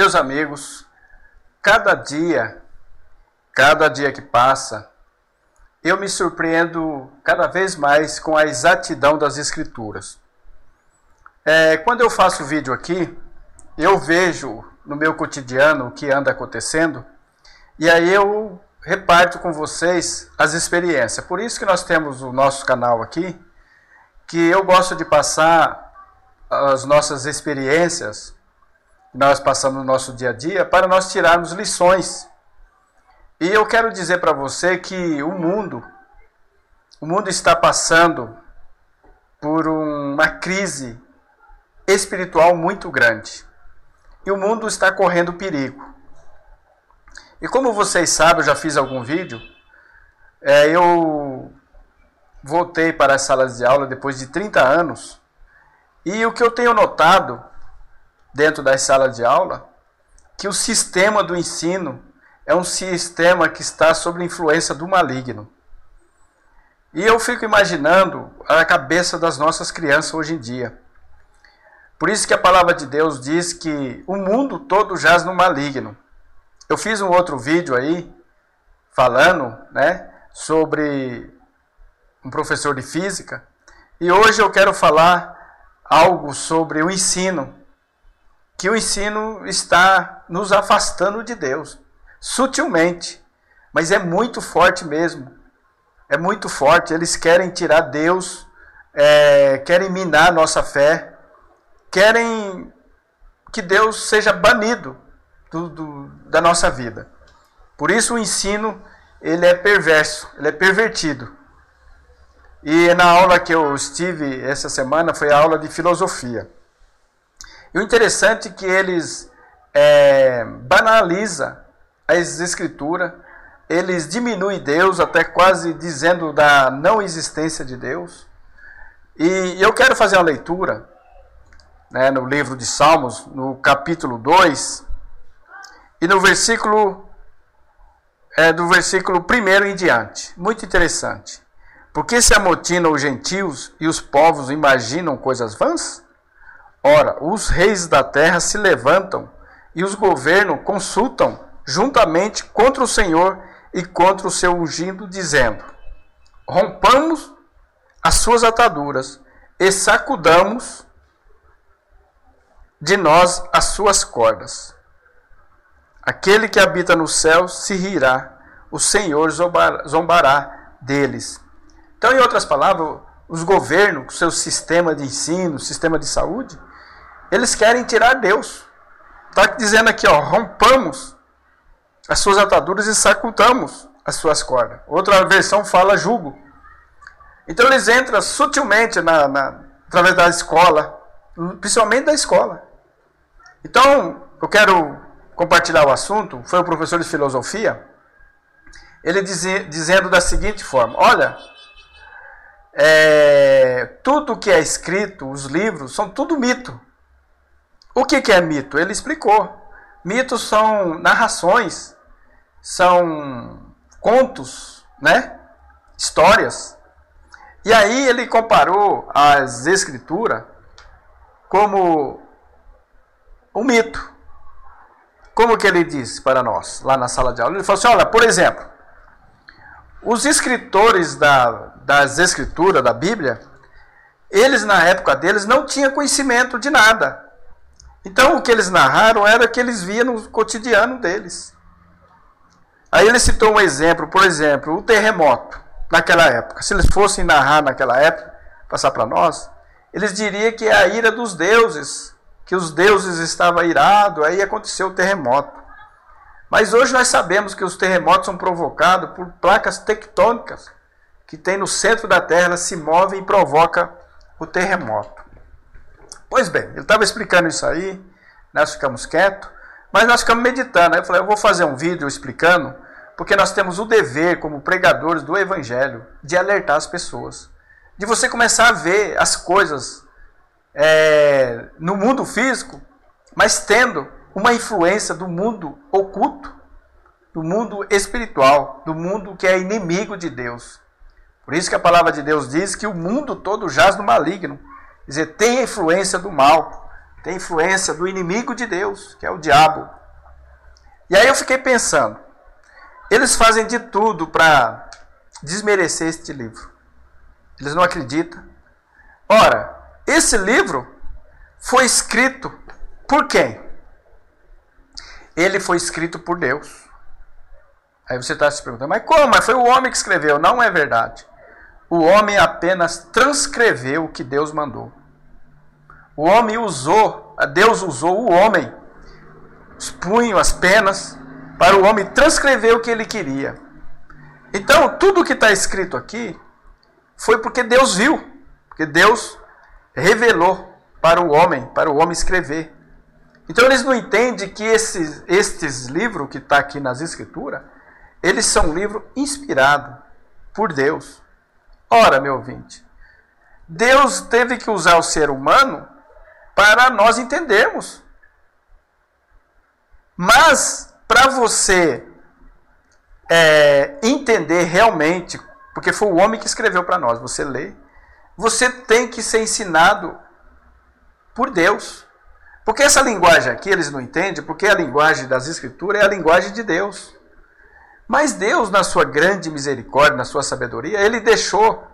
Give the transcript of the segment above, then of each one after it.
Meus amigos, cada dia que passa, eu me surpreendo cada vez mais com a exatidão das Escrituras. Quando eu faço vídeo aqui, eu vejo no meu cotidiano o que anda acontecendo, e aí eu reparto com vocês as experiências. Por isso que nós temos o nosso canal aqui, que eu gosto de passar as nossas experiências que nós passamos no nosso dia a dia, para nós tirarmos lições. E eu quero dizer para você que o mundo está passando por uma crise espiritual muito grande. E o mundo está correndo perigo. E como vocês sabem, eu já fiz algum vídeo, eu voltei para as salas de aula depois de 30 anos, e o que eu tenho notado dentro das salas de aula, que o sistema do ensino é um sistema que está sob influência do maligno. E eu fico imaginando a cabeça das nossas crianças hoje em dia. Por isso que a palavra de Deus diz que o mundo todo jaz no maligno. Eu fiz um outro vídeo aí, falando, sobre um professor de física, e hoje eu quero falar algo sobre o ensino, que o ensino está nos afastando de Deus, sutilmente, mas é muito forte mesmo, é muito forte. Eles querem tirar Deus, querem minar a nossa fé, querem que Deus seja banido da nossa vida. Por isso o ensino, ele é perverso, ele é pervertido. E na aula que eu estive essa semana foi a aula de filosofia. E o interessante é que eles banalizam as escrituras, eles diminuem Deus, até quase dizendo da não existência de Deus. E eu quero fazer uma leitura, no livro de Salmos, no capítulo 2, e no versículo, do versículo 1 em diante. Muito interessante. Porque se amotinam os gentios e os povos imaginam coisas vãs? Ora, os reis da terra se levantam e os governos consultam juntamente contra o Senhor e contra o seu ungido, dizendo: rompamos as suas ataduras e sacudamos de nós as suas cordas. Aquele que habita no céu se rirá, o Senhor zombará deles. Então, em outras palavras, os governos, com seu sistema de ensino, sistema de saúde, eles querem tirar Deus. Está dizendo aqui, rompamos as suas ataduras e sacudamos as suas cordas. Outra versão fala jugo. Então eles entram sutilmente através da escola, principalmente da escola. Então, eu quero compartilhar o assunto. Foi o professor de filosofia, ele dizendo da seguinte forma: olha, tudo que é escrito, os livros, são tudo mito. O que é mito? Ele explicou. Mitos são narrações, são contos, histórias. E aí ele comparou as escrituras como um mito. Como que ele disse para nós, lá na sala de aula? Ele falou assim: olha, por exemplo, os escritores das escrituras, da Bíblia, eles na época deles não tinham conhecimento de nada. Então o que eles narraram era o que eles viam no cotidiano deles. Aí ele citou um exemplo, por exemplo, o terremoto naquela época. Se eles fossem narrar naquela época, passar para nós, eles diriam que é a ira dos deuses, que os deuses estavam irados, aí aconteceu o terremoto. Mas hoje nós sabemos que os terremotos são provocados por placas tectônicas que tem no centro da Terra, elas se movem e provocam o terremoto. Pois bem, ele estava explicando isso aí, nós ficamos quietos, mas nós ficamos meditando. Aí eu falei: eu vou fazer um vídeo explicando, porque nós temos o dever, como pregadores do Evangelho, de alertar as pessoas. De você começar a ver as coisas no mundo físico, mas tendo uma influência do mundo oculto, do mundo espiritual, do mundo que é inimigo de Deus. Por isso que a palavra de Deus diz que o mundo todo jaz no maligno. Quer dizer, tem a influência do mal, tem a influência do inimigo de Deus, que é o diabo. E aí eu fiquei pensando, eles fazem de tudo para desmerecer este livro. Eles não acreditam. Ora, esse livro foi escrito por quem? Ele foi escrito por Deus. Aí você está se perguntando, mas como? Mas foi o homem que escreveu. Não é verdade. O homem apenas transcreveu o que Deus mandou. O homem usou, Deus usou o homem, os punhos, as penas, para o homem transcrever o que ele queria. Então, tudo que está escrito aqui foi porque Deus viu, porque Deus revelou para o homem escrever. Então, eles não entendem que estes livros que está aqui nas Escrituras, eles são livros inspirados por Deus. Ora, meu ouvinte, Deus teve que usar o ser humano para nós entendermos. Mas, para você entender realmente, porque foi o homem que escreveu para nós, você lê, você tem que ser ensinado por Deus. Porque essa linguagem aqui eles não entendem, porque a linguagem das Escrituras é a linguagem de Deus. Mas Deus, na sua grande misericórdia, na sua sabedoria, Ele deixou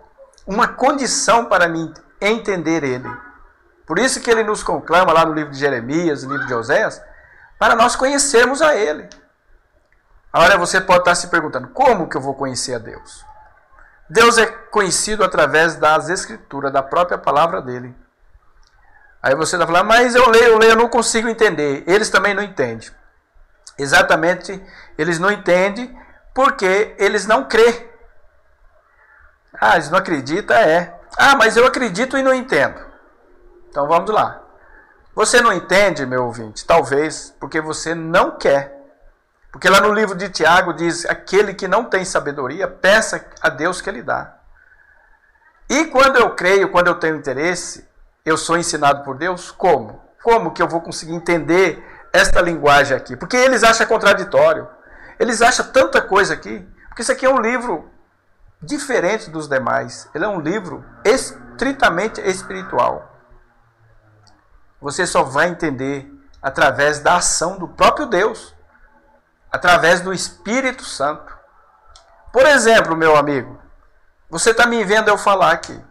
uma condição para mim entender Ele. Por isso que Ele nos conclama lá no livro de Jeremias, no livro de Oséias, para nós conhecermos a Ele. Agora você pode estar se perguntando, como que eu vou conhecer a Deus? Deus é conhecido através das Escrituras, da própria palavra dEle. Aí você está falando, mas eu leio, eu não consigo entender. Eles também não entendem. Exatamente, eles não entendem porque eles não crêem. Ah, eles não acreditam, mas eu acredito e não entendo. Então vamos lá. Você não entende, meu ouvinte, talvez porque você não quer. Porque lá no livro de Tiago diz, aquele que não tem sabedoria, peça a Deus que Ele dá. E quando eu creio, quando eu tenho interesse, eu sou ensinado por Deus, como? Como que eu vou conseguir entender esta linguagem aqui? Porque eles acham contraditório. Eles acham tanta coisa aqui. Porque isso aqui é um livro diferente dos demais. Ele é um livro estritamente espiritual. Você só vai entender através da ação do próprio Deus. Através do Espírito Santo. Por exemplo, meu amigo, você está me vendo eu falar aqui.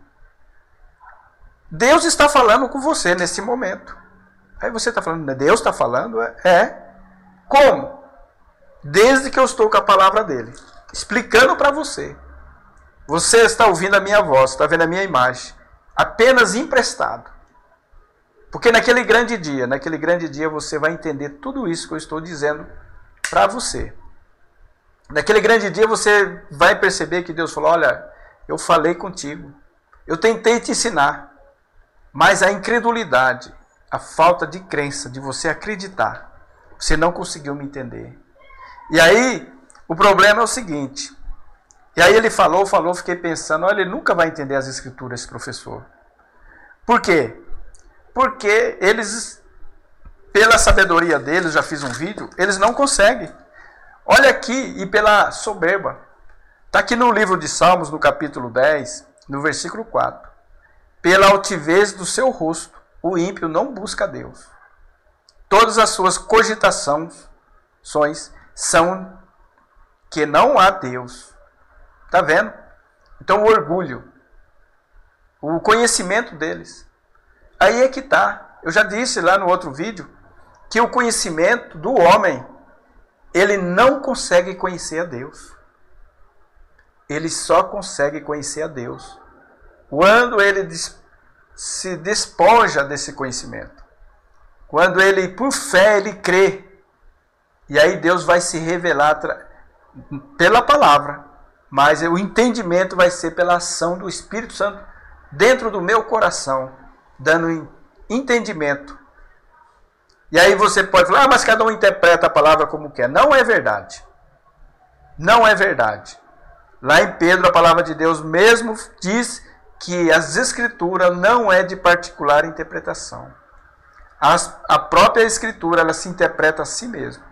Deus está falando com você nesse momento. Aí você está falando, Deus está falando? Como? Desde que eu estou com a palavra dele, explicando para você. Você está ouvindo a minha voz, está vendo a minha imagem, apenas emprestado. Porque naquele grande dia você vai entender tudo isso que eu estou dizendo para você. Naquele grande dia você vai perceber que Deus falou, olha, eu falei contigo, eu tentei te ensinar, mas a incredulidade, a falta de crença, de você acreditar, você não conseguiu me entender. E aí, o problema é o seguinte, e aí ele falou, fiquei pensando, olha, ele nunca vai entender as Escrituras, esse professor. Por quê? Porque eles, pela sabedoria deles, já fiz um vídeo, eles não conseguem. Olha aqui, e pela soberba. Está aqui no livro de Salmos, no capítulo 10, no versículo 4. Pela altivez do seu rosto, o ímpio não busca Deus. Todas as suas cogitações são que não há Deus. Está vendo? Então o orgulho, o conhecimento deles. Aí é que está. Eu já disse lá no outro vídeo que o conhecimento do homem, ele não consegue conhecer a Deus. Ele só consegue conhecer a Deus quando ele se despoja desse conhecimento. Quando ele, por fé, ele crê. E aí Deus vai se revelar pela palavra. Mas o entendimento vai ser pela ação do Espírito Santo dentro do meu coração, dando entendimento. E aí você pode falar, mas cada um interpreta a palavra como quer. Não é verdade. Não é verdade. Lá em Pedro, a palavra de Deus mesmo diz que as Escrituras não é de particular interpretação. A própria Escritura, ela se interpreta a si mesma.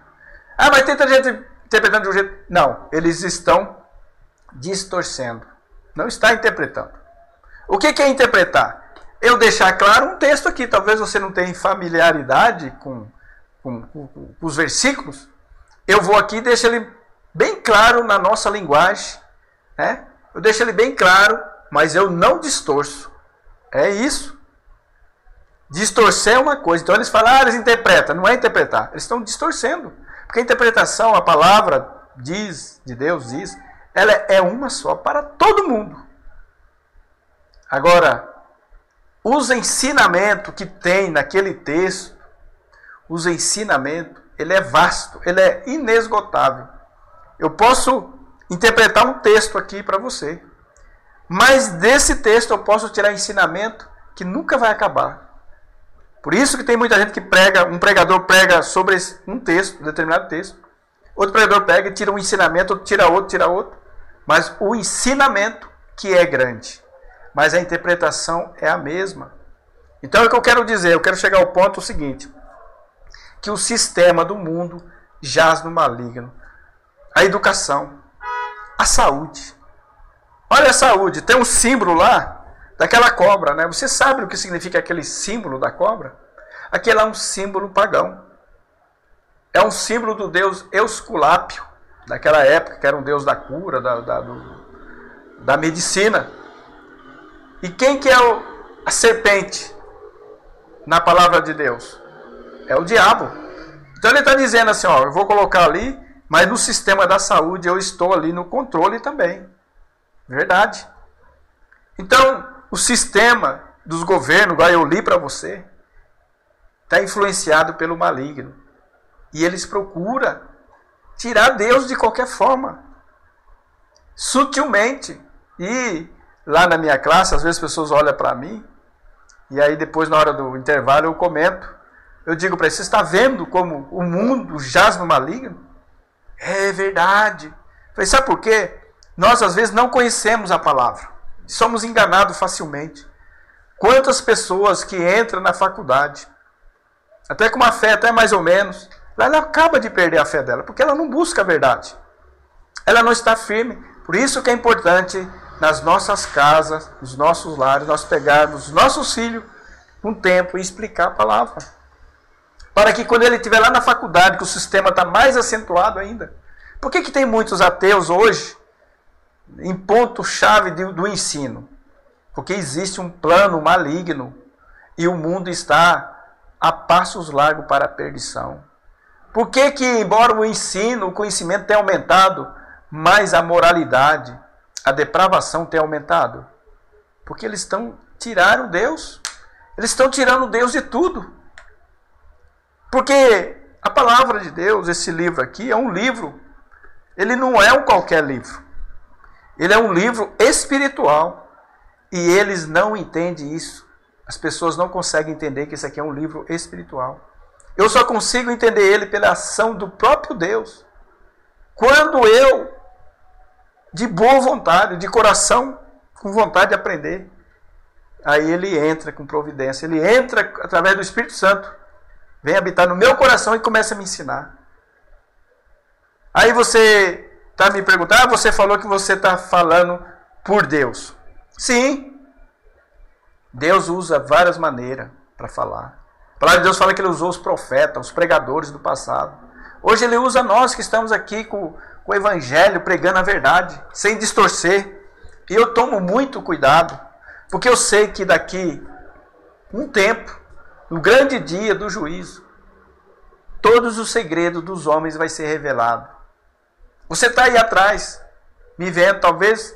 Ah, mas tem tanta gente interpretando de um jeito... Não, eles estão distorcendo. Não está interpretando. O que é interpretar? Eu deixar claro um texto aqui. Talvez você não tenha familiaridade com os versículos. eu vou aqui e deixo ele bem claro na nossa linguagem, né? Eu deixo ele bem claro, mas eu não distorço. É isso. Distorcer é uma coisa. Então eles falam, eles interpretam. Não é interpretar. Eles estão distorcendo. Porque a interpretação, a palavra diz, de Deus diz, ela é uma só para todo mundo. Agora, os ensinamentos que tem naquele texto, os ensinamentos, ele é vasto, ele é inesgotável. Eu posso interpretar um texto aqui para você, mas desse texto eu posso tirar ensinamento que nunca vai acabar. Por isso que tem muita gente que prega, um pregador prega sobre um texto, um determinado texto, outro pregador pega e tira um ensinamento, outro tira outro, mas o ensinamento que é grande, mas a interpretação é a mesma. Então é o que eu quero dizer, eu quero chegar ao ponto seguinte, que o sistema do mundo jaz no maligno. A educação, a saúde. Olha a saúde, tem um símbolo lá, daquela cobra, né? Você sabe o que significa aquele símbolo da cobra? Aquele é um símbolo pagão. É um símbolo do deus Esculápio, daquela época, que era um deus da cura, da medicina. E quem que é a serpente na palavra de Deus? É o diabo. Então ele está dizendo assim, ó, eu vou colocar ali, mas no sistema da saúde eu estou ali no controle também. Verdade. Então, o sistema dos governos, igual eu li para você, está influenciado pelo maligno. E eles procuram tirar Deus de qualquer forma. Sutilmente. E lá na minha classe, às vezes as pessoas olham para mim, e aí depois na hora do intervalo eu comento. Eu digo para eles, você está vendo como o mundo jaz no maligno? É verdade. Eu falei, sabe por quê? Nós às vezes não conhecemos a palavra. Somos enganados facilmente. Quantas pessoas que entram na faculdade, até com uma fé até mais ou menos, ela acaba de perder a fé dela, porque ela não busca a verdade. Ela não está firme. Por isso que é importante, nas nossas casas, nos nossos lares, nós pegarmos os nossos filhos um tempo e explicar a palavra. Para que quando ele estiver lá na faculdade, que o sistema está mais acentuado ainda. Por que tem muitos ateus hoje em ponto-chave do ensino? Porque existe um plano maligno e o mundo está a passos largos para a perdição. Por que embora o ensino, o conhecimento tenha aumentado, mas a moralidade, a depravação tenha aumentado? Porque eles tiraram Deus. Eles estão tirando Deus de tudo. Porque a palavra de Deus, esse livro aqui, é um livro. Ele não é um qualquer livro. Ele é um livro espiritual. E eles não entendem isso. As pessoas não conseguem entender que esse aqui é um livro espiritual. Eu só consigo entender ele pela ação do próprio Deus. Quando eu, de boa vontade, de coração, com vontade de aprender, aí ele entra com providência. Ele entra através do Espírito Santo. Vem habitar no meu coração e começa a me ensinar. Aí você está me perguntando, você falou que você está falando por Deus. Sim. Deus usa várias maneiras para falar. A palavra de Deus fala que ele usou os profetas, os pregadores do passado. Hoje ele usa nós que estamos aqui com o evangelho, pregando a verdade, sem distorcer. E eu tomo muito cuidado, porque eu sei que daqui um tempo, no grande dia do juízo, todos os segredos dos homens vai ser revelado. Você está aí atrás, me vendo, talvez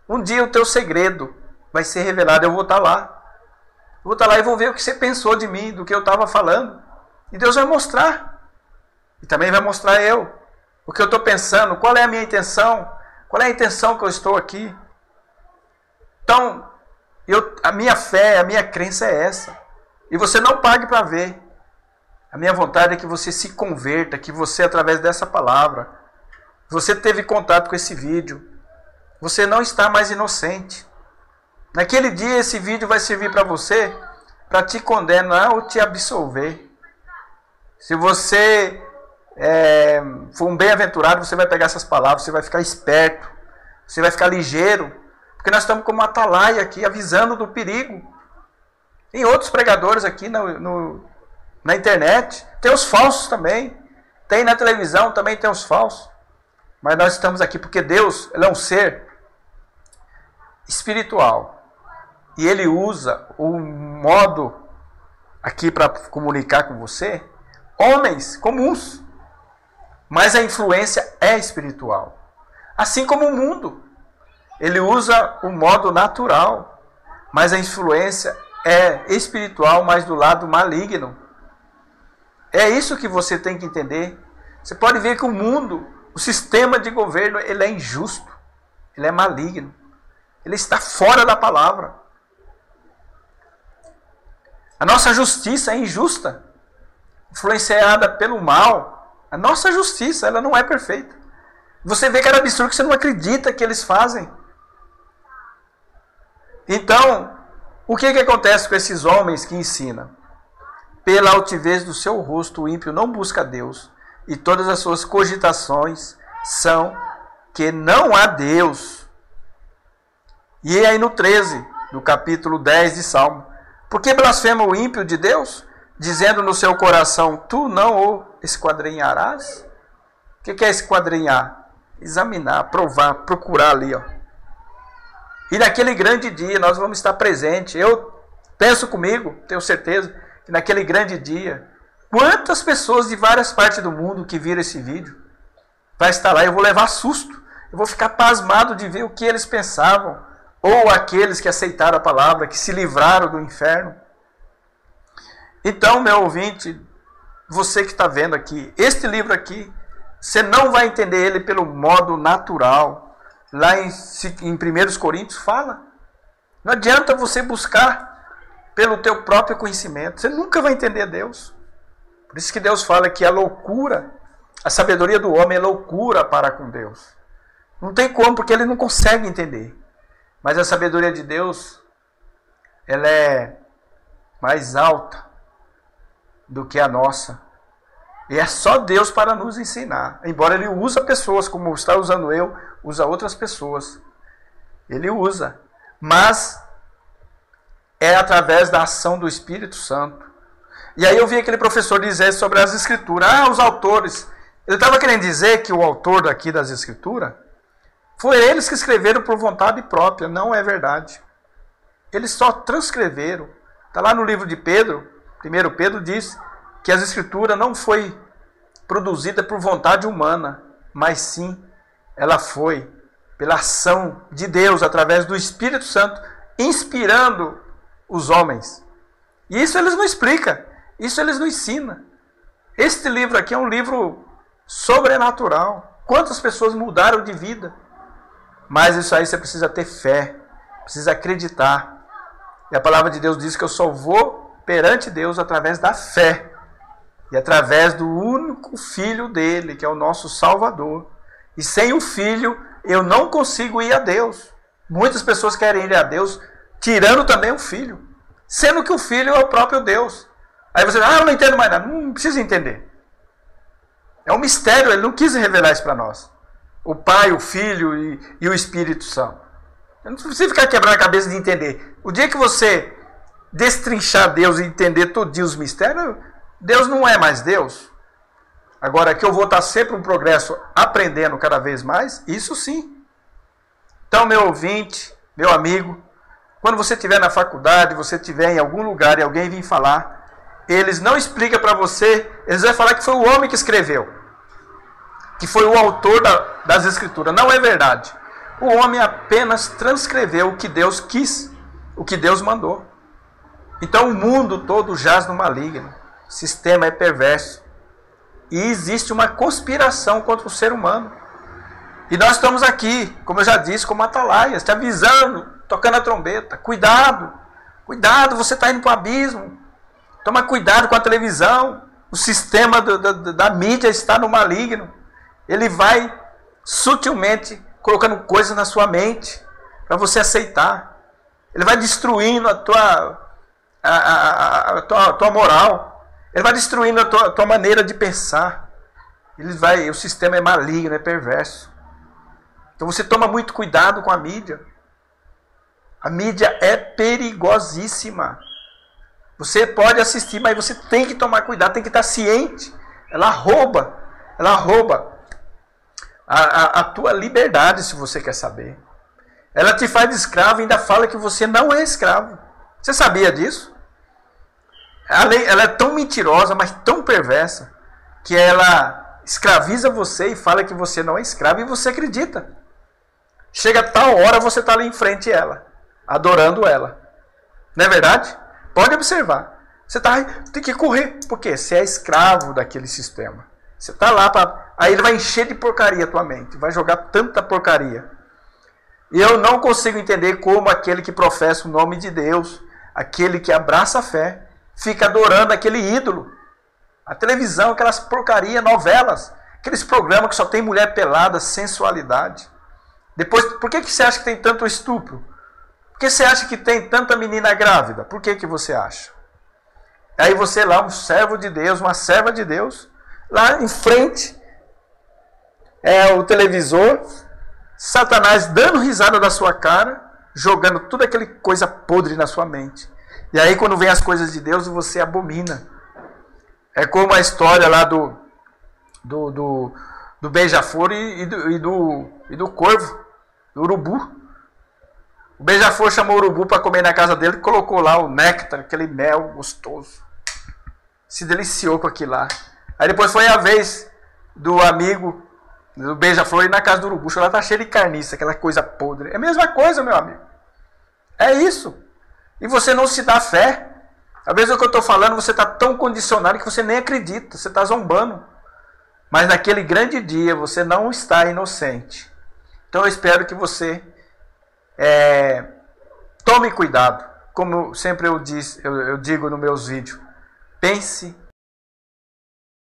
um dia o teu segredo vai ser revelado, eu vou estar lá. Eu vou estar lá e vou ver o que você pensou de mim, do que eu estava falando. E Deus vai mostrar. E também vai mostrar eu. O que eu estou pensando, qual é a minha intenção, qual é a intenção que eu estou aqui. Então, a minha fé, a minha crença é essa. E você não pague para ver. A minha vontade é que você se converta, que você, através dessa palavra, você teve contato com esse vídeo, você não está mais inocente. Naquele dia esse vídeo vai servir para você, para te condenar ou te absolver. Se você for um bem-aventurado, você vai pegar essas palavras, você vai ficar esperto, você vai ficar ligeiro, porque nós estamos como atalaia aqui, avisando do perigo. Tem outros pregadores aqui na internet, tem os falsos também. Tem na televisão, também tem os falsos. Mas nós estamos aqui porque Deus, Ele é um ser espiritual. E Ele usa o modo aqui para comunicar com você, homens comuns. Mas a influência é espiritual. Assim como o mundo. Ele usa o modo natural. Mas a influência é espiritual, mas do lado maligno. É isso que você tem que entender. Você pode ver que o mundo, o sistema de governo, ele é injusto. Ele é maligno. Ele está fora da palavra. A nossa justiça é injusta. Influenciada pelo mal. A nossa justiça, ela não é perfeita. Você vê cada absurdo que você não acredita que eles fazem. Então, o que acontece com esses homens que ensinam? Pela altivez do seu rosto, o ímpio não busca Deus, e todas as suas cogitações são que não há Deus. E aí no 13, do capítulo 10 de Salmo, por que blasfema o ímpio de Deus, dizendo no seu coração, tu não o esquadrinharás? O que é esquadrinhar? Examinar, provar, procurar ali, ó. E naquele grande dia nós vamos estar presentes. Eu penso comigo, tenho certeza, que naquele grande dia, quantas pessoas de várias partes do mundo que viram esse vídeo vai estar lá, eu vou levar susto. Eu vou ficar pasmado de ver o que eles pensavam. Ou aqueles que aceitaram a palavra, que se livraram do inferno. Então, meu ouvinte, você que está vendo aqui, este livro aqui, você não vai entender ele pelo modo natural. Lá em 1 Coríntios fala. Não adianta você buscar pelo teu próprio conhecimento. Você nunca vai entender Deus. Por isso que Deus fala que a loucura, a sabedoria do homem é loucura para com Deus. Não tem como, porque ele não consegue entender. Mas a sabedoria de Deus, ela é mais alta do que a nossa. E é só Deus para nos ensinar. Embora Ele use pessoas, como está usando eu, usa outras pessoas. Ele usa. Mas é através da ação do Espírito Santo. E aí eu vi aquele professor dizer sobre as Escrituras. Os autores. Ele estava querendo dizer que o autor daqui das Escrituras foi eles que escreveram por vontade própria. Não é verdade. Eles só transcreveram. Está lá no livro de Pedro. 1 Pedro diz que as Escrituras não foi produzida por vontade humana, mas sim ela foi pela ação de Deus, através do Espírito Santo, inspirando os homens. E isso eles não explicam, isso eles não ensinam. Este livro aqui é um livro sobrenatural. Quantas pessoas mudaram de vida? Mas isso aí você precisa ter fé, precisa acreditar. E a palavra de Deus diz que eu só vou perante Deus através da fé. E através do único Filho dele, que é o nosso Salvador. E sem o Filho, eu não consigo ir a Deus. Muitas pessoas querem ir a Deus, tirando também o Filho. Sendo que o Filho é o próprio Deus. Aí você diz, eu não entendo mais nada. Não precisa entender. É um mistério, ele não quis revelar isso para nós. O Pai, o Filho e o Espírito Santo. Eu não precisa ficar quebrando a cabeça de entender. O dia que você destrinchar Deus e entender todinho os mistérios, Deus não é mais Deus. Agora, que eu vou estar sempre um progresso aprendendo cada vez mais, isso sim. Então, meu ouvinte, meu amigo, quando você estiver na faculdade, você estiver em algum lugar e alguém vir falar, eles não explicam para você, eles vão falar que foi o homem que escreveu, que foi o autor das Escrituras. Não é verdade. O homem apenas transcreveu o que Deus quis, o que Deus mandou. Então, o mundo todo jaz no maligno. O sistema é perverso. E existe uma conspiração contra o ser humano. E nós estamos aqui, como eu já disse, como atalaias, te avisando, tocando a trombeta. Cuidado, cuidado, você está indo para o abismo. Toma cuidado com a televisão. O sistema da mídia está no maligno. Ele vai sutilmente colocando coisas na sua mente para você aceitar. Ele vai destruindo a tua moral. Ele vai destruindo a tua maneira de pensar. O sistema é maligno, é perverso. Então você toma muito cuidado com a mídia. A mídia é perigosíssima. Você pode assistir, mas você tem que tomar cuidado, tem que estar ciente. Ela rouba. Ela rouba a tua liberdade, se você quer saber. Ela te faz de escravo e ainda fala que você não é escravo. Você sabia disso? Ela é tão mentirosa, mas tão perversa, que ela escraviza você e fala que você não é escravo e você acredita. Chega a tal hora, você está ali em frente a ela, adorando ela. Não é verdade? Pode observar. Você tem que correr, porque você é escravo daquele sistema. Você está lá, aí ele vai encher de porcaria a tua mente, vai jogar tanta porcaria. E eu não consigo entender como aquele que professa o nome de Deus, aquele que abraça a fé, fica adorando aquele ídolo. A televisão, aquelas porcaria, novelas, aqueles programas que só tem mulher pelada, sensualidade. Depois, por que você acha que tem tanto estupro? Por que você acha que tem tanta menina grávida? Por que você acha? Aí você lá, um servo de Deus, uma serva de Deus, lá em frente, o televisor, Satanás dando risada da sua cara, jogando toda aquela coisa podre na sua mente. E aí quando vem as coisas de Deus, você abomina. É como a história lá do beija-flor e do corvo, do urubu. O beija-flor chamou o urubu para comer na casa dele e colocou lá o néctar, aquele mel gostoso. Se deliciou com aquilo lá. Aí depois foi a vez do amigo do beija-flor ir na casa do urubu. Lá tá cheio de carniça, aquela coisa podre. É a mesma coisa, meu amigo. É isso. E você não se dá fé. Às vezes o que eu estou falando, você está tão condicionado que você nem acredita. Você está zombando. Mas naquele grande dia você não está inocente. Então eu espero que você tome cuidado. Como sempre eu digo nos meus vídeos. Pense